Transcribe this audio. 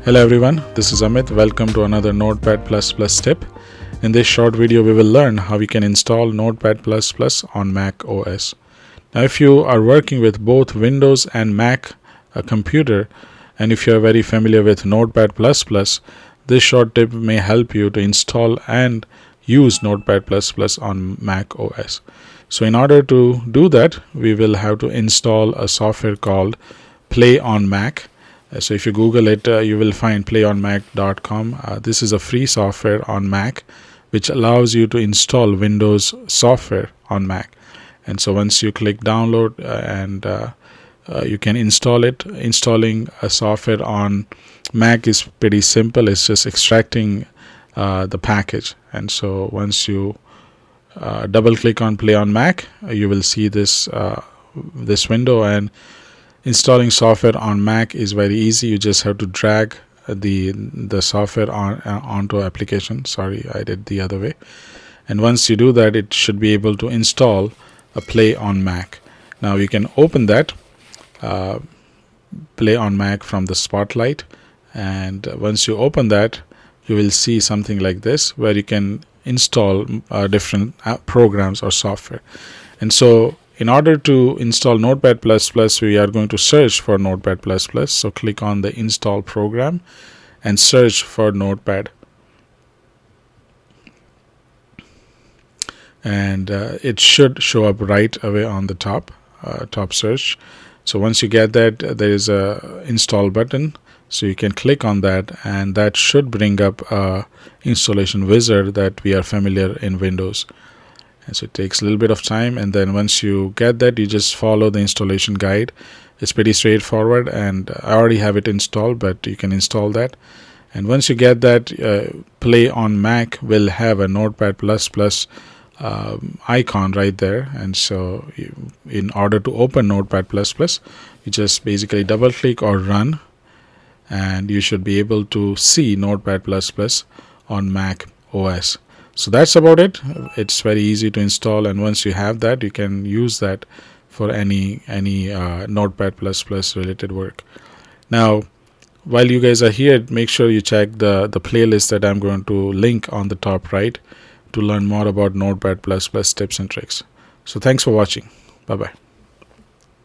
Hello everyone, this is Amit. Welcome to another Notepad++ tip. In this short video, we will learn how you can install Notepad++ on Mac OS. Now, if you are working with both Windows and Mac computer, and if you are very familiar with Notepad++, this short tip may help you to install and use Notepad++ on Mac OS. So in order to do that, we will have to install a software called PlayOnMac. So if you Google it, you will find PlayOnMac.com. This is a free software on Mac, which allows you to install Windows software on Mac. And so once you click download you can install it. Installing a software on Mac is pretty simple. It's just extracting the package. And so once you double click on Play on Mac, you will see this window. And installing software on Mac is very easy. You just have to drag the software onto application. Sorry, I did the other way. And once you do that, it should be able to install a Play on Mac. Now you can open that Play on Mac from the Spotlight, and once you open that, you will see something like this where you can install different programs or software. And so in order to install Notepad++, we are going to search for Notepad++. So click on the install program and search for Notepad. And it should show up right away on the top search. So once you get that, there is a install button. So you can click on that, and that should bring up a installation wizard that we are familiar in Windows. And so it takes a little bit of time, and then once you get that, you just follow the installation guide. It's pretty straightforward, and I already have it installed, but you can install that. And once you get that, Play on Mac will have a Notepad++ icon right there. And so in order to open Notepad++, you just basically double click or run, and you should be able to see Notepad++ on Mac OS. So that's about it. It's very easy to install, and once you have that, you can use that for any Notepad++ related work. Now, while you guys are here, make sure you check the playlist that I'm going to link on the top right to learn more about Notepad++ tips and tricks. So thanks for watching. Bye bye.